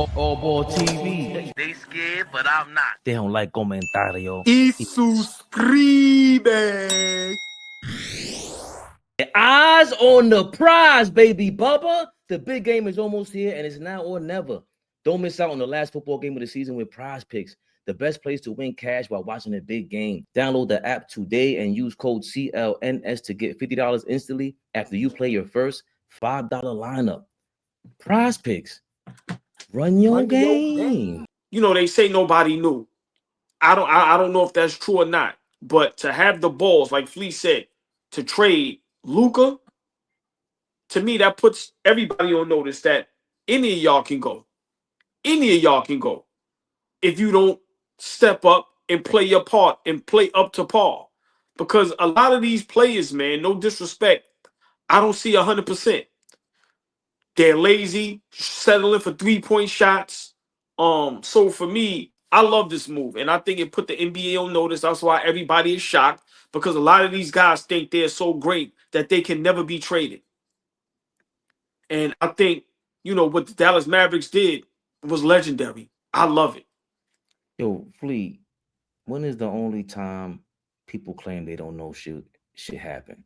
AllBall TV. They scared, but I'm not. They don't like comentario. Y suscribe. Eyes on the prize, baby Bubba. The big game is almost here, and it's now or never. Don't miss out on the last football game of the season with Prize Picks, the best place to win cash while watching a big game. Download the app today and use code CLNS to get $50 instantly after you play your first $5 lineup. Prize Picks. Run your game. You know, they say nobody knew. I don't know if that's true or not, but to have the balls, like Flea said, to trade Luka, to me, that puts everybody on notice that any of y'all can go. Any of y'all can go if you don't step up and play your part and play up to par. Because a lot of these players, man, no disrespect, I don't see 100%. They're lazy, settling for three-point shots. So for me, I love this move, and I think it put the NBA on notice. That's why everybody is shocked, because a lot of these guys think they're so great that they can never be traded. And I think, you know, what the Dallas Mavericks did was legendary. I love it. Yo, Flea, when is the only time people claim they don't know shit happen?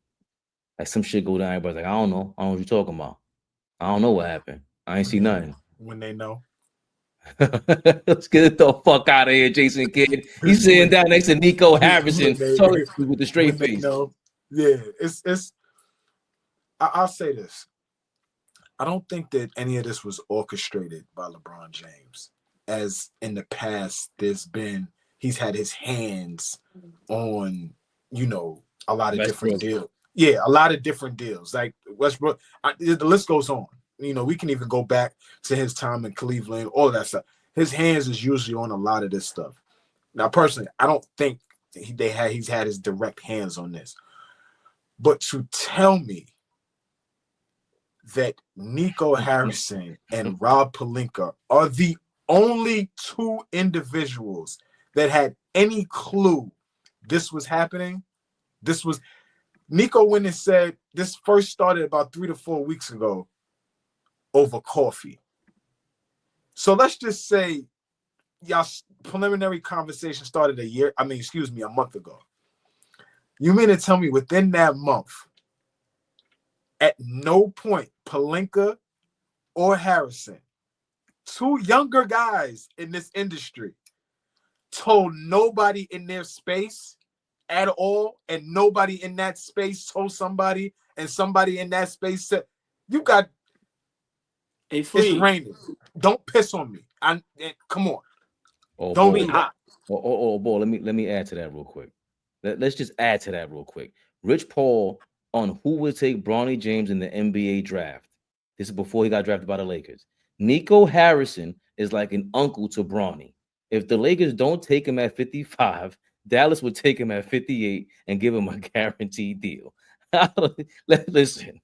Like some shit go down, everybody's like, I don't know what you're talking about. I don't know what happened. I ain't see nothing. When they know. Let's get the fuck out of here, Jason Kidd. He's sitting down next to Nico Harrison with the straight face. Yeah, it's. I'll say this. I don't think that any of this was orchestrated by LeBron James. As in the past, he's had his hands on, you know, a lot of different deals. Yeah, a lot of different deals. Like Westbrook, the list goes on. You know, we can even go back to his time in Cleveland, all of that stuff. His hands is usually on a lot of this stuff. Now, personally, I don't think he's had his direct hands on this. But to tell me that Nico Harrison and Rob Pelinka are the only two individuals that had any clue this was happening, Nico went and said this first started about 3 to 4 weeks ago over coffee. So let's just say y'all preliminary conversation started a month ago. You mean to tell me within that month, at no point Pelinka or Harrison, two younger guys in this industry, told nobody in their space at all, and nobody in that space told somebody, and somebody in that space said, "You got it's raining. Don't piss on me. Come on. Don't be hot." Boy, let me add to that real quick. Let's just add to that real quick. Rich Paul on who would take Bronny James in the NBA draft. This is before he got drafted by the Lakers. Nico Harrison is like an uncle to Bronny. If the Lakers don't take him at 55, Dallas would take him at 58 and give him a guaranteed deal. Listen,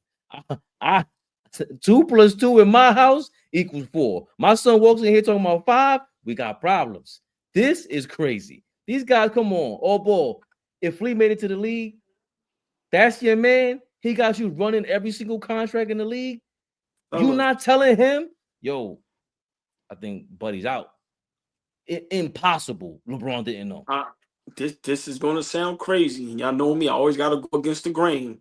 2 + 2 in my house equals 4. My son walks in here talking about 5. We got problems. This is crazy. These guys, come on. AllBall, if Flea made it to the league, that's your man. He got you running every single contract in the league. You not telling him, yo, I think Buddy's out. Impossible. LeBron didn't know. This is going to sound crazy. Y'all know me. I always got to go against the grain.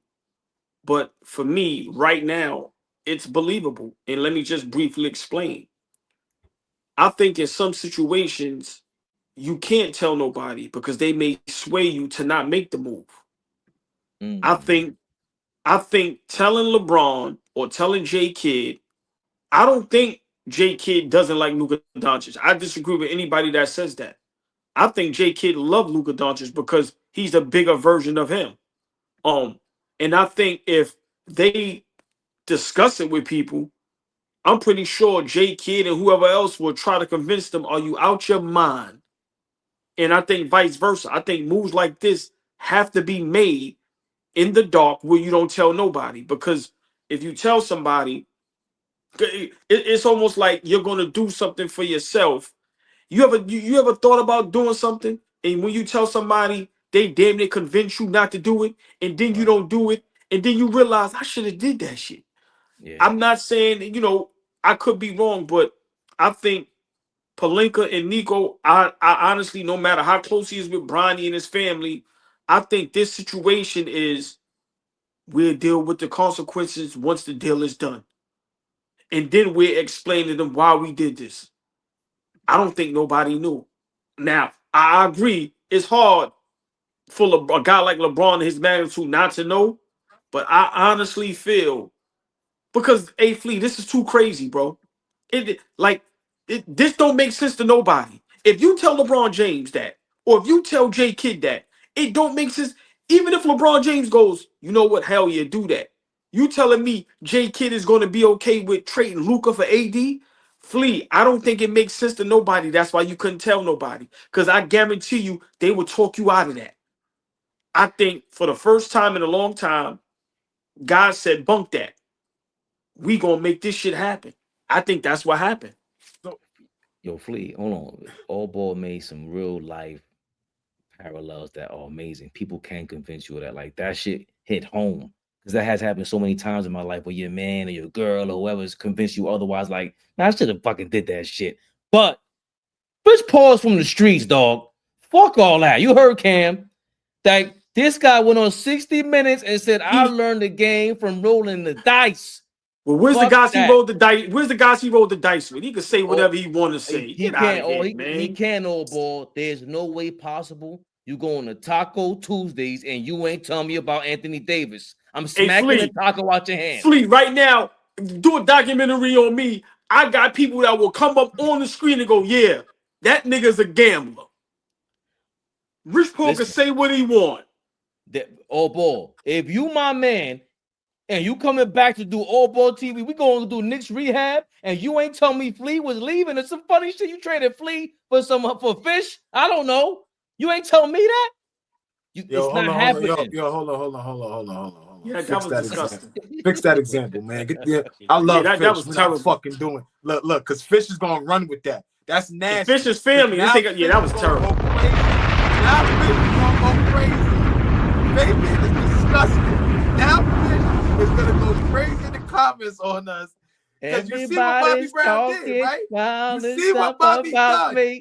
But for me, right now, it's believable. And let me just briefly explain. I think in some situations, you can't tell nobody because they may sway you to not make the move. I think telling LeBron or telling J Kidd, I don't think J Kidd doesn't like Luka Doncic. I disagree with anybody that says that. I think J Kidd loved Luka Doncic because he's a bigger version of him. And I think if they discuss it with people, I'm pretty sure J Kidd and whoever else will try to convince them, are you out your mind? And I think vice versa. I think moves like this have to be made in the dark where you don't tell nobody. Because if you tell somebody, it's almost like you're going to do something for yourself. You ever thought about doing something, and when you tell somebody, they damn near convince you not to do it, and then you don't do it, and then you realize I should have did that shit. Yeah. I'm not saying, I could be wrong, but I think Pelinka and Nico, I honestly, no matter how close he is with Bronny and his family, I think this situation is we'll deal with the consequences once the deal is done. And then we're explaining to them why we did this. I don't think nobody knew. Now, I agree, it's hard for a guy like LeBron and his magnitude not to know, but I honestly feel, because, hey, Flea, this is too crazy, bro. This don't make sense to nobody. If you tell LeBron James that, or if you tell J Kidd that, it don't make sense. Even if LeBron James goes, you know what, hell yeah, do that. You telling me J Kidd is going to be okay with trading Luka for AD? Flea, I don't think it makes sense to nobody. That's why you couldn't tell nobody. Because I guarantee you, they would talk you out of that. I think for the first time in a long time, God said, bunk that. We going to make this shit happen. I think that's what happened. Yo, Flea, hold on. AllBall made some real life parallels that are amazing. People can convince you of that. Like, that shit hit home. Because that has happened so many times in my life where your man or your girl or whoever's convinced you otherwise. Like, nah, I should have fucking did that shit. But Rich Paul's from the streets, dog. Fuck all that. You heard Cam. Like, this guy went on 60 Minutes and said, I learned the game from rolling the dice. Well, where's the guys he rolled the dice? Where's the guys he rolled the dice with? He could say whatever he want to say. He can't. He can't. AllBall. There's no way possible. You go on the Taco Tuesdays and you ain't telling me about Anthony Davis. I'm smacking the taco out your hand. Flea, right now, do a documentary on me. I got people that will come up on the screen and go, yeah, that nigga's a gambler. Rich Paul can say what he want. AllBall, if you my man and you coming back to do AllBall TV, we going to do Knicks rehab, and you ain't telling me Flea was leaving. It's some funny shit. You traded Flea for fish. I don't know. You ain't telling me that. It's not happening. Hold on. Yeah, that was disgusting. Fix that example, man. I love Fish. That was terrible. Fucking doing. Look, because Fish is gonna run with that. That's nasty. Fish is family. That was terrible. Now Fish is gonna go crazy. Baby, it's disgusting. Now Fish is gonna go crazy in the comments on us. Because you see what Bobby Brown did, right? You see what Bobby done. You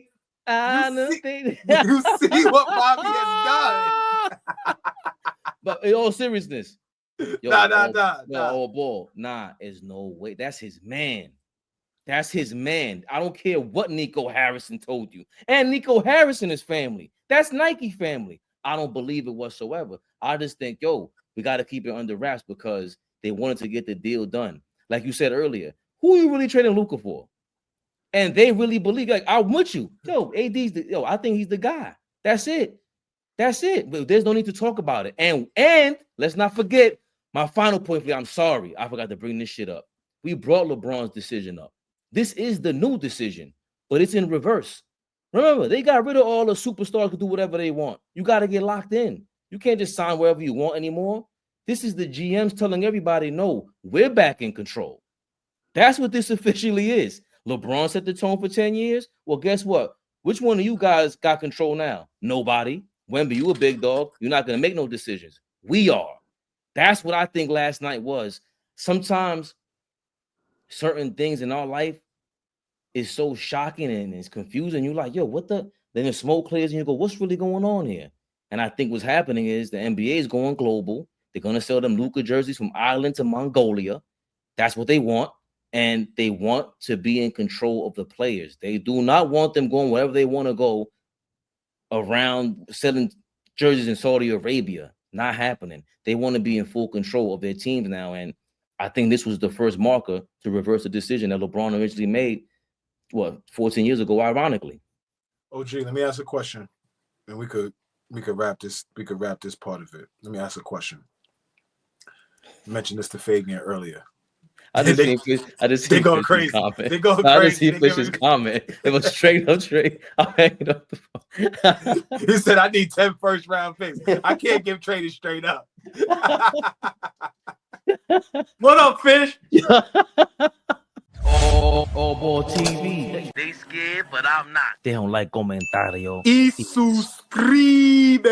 see what Bobby has done. But in all seriousness, AllBall, there's no way. That's his man. That's his man. I don't care what Nico Harrison told you. And Nico Harrison is family. That's Nike family. I don't believe it whatsoever. I just think, we got to keep it under wraps because they wanted to get the deal done. Like you said earlier, who are you really trading Luka for? And they really believe, like, I'm with you. AD's I think he's the guy. That's it. But there's no need to talk about it. And let's not forget my final point. I'm sorry, I forgot to bring this shit up. We brought LeBron's decision up. This is the new decision, but it's in reverse. Remember, they got rid of all the superstars who do whatever they want. You got to get locked in. You can't just sign wherever you want anymore. This is the GMs telling everybody, no, we're back in control. That's what this officially is. LeBron set the tone for 10 years. Well, guess what? Which one of you guys got control now? Nobody. Wemby, you a big dog. You're not going to make no decisions. We are. That's what I think last night was. Sometimes certain things in our life is so shocking and it's confusing. You're like, what the? Then the smoke clears and you go, what's really going on here? And I think what's happening is the NBA is going global. They're going to sell them Luka jerseys from Ireland to Mongolia. That's what they want. And they want to be in control of the players. They do not want them going wherever they want to go around selling jerseys in Saudi Arabia. Not happening. They want to be in full control of their teams now. And I think this was the first marker to reverse the decision that LeBron originally made, 14 years ago, ironically. OG, let me ask a question. And we could wrap this part of it. Let me ask a question. You mentioned this to Fabian earlier. I just see going crazy. Comment. They go crazy. I just see Fish's comment. It was straight up. I'm hanging up the phone. He said, I need 10 first-round picks. I can't give traded straight up. What up, Fish? AllBall TV. They scared, but I'm not. They don't like comentario. Y suscribe.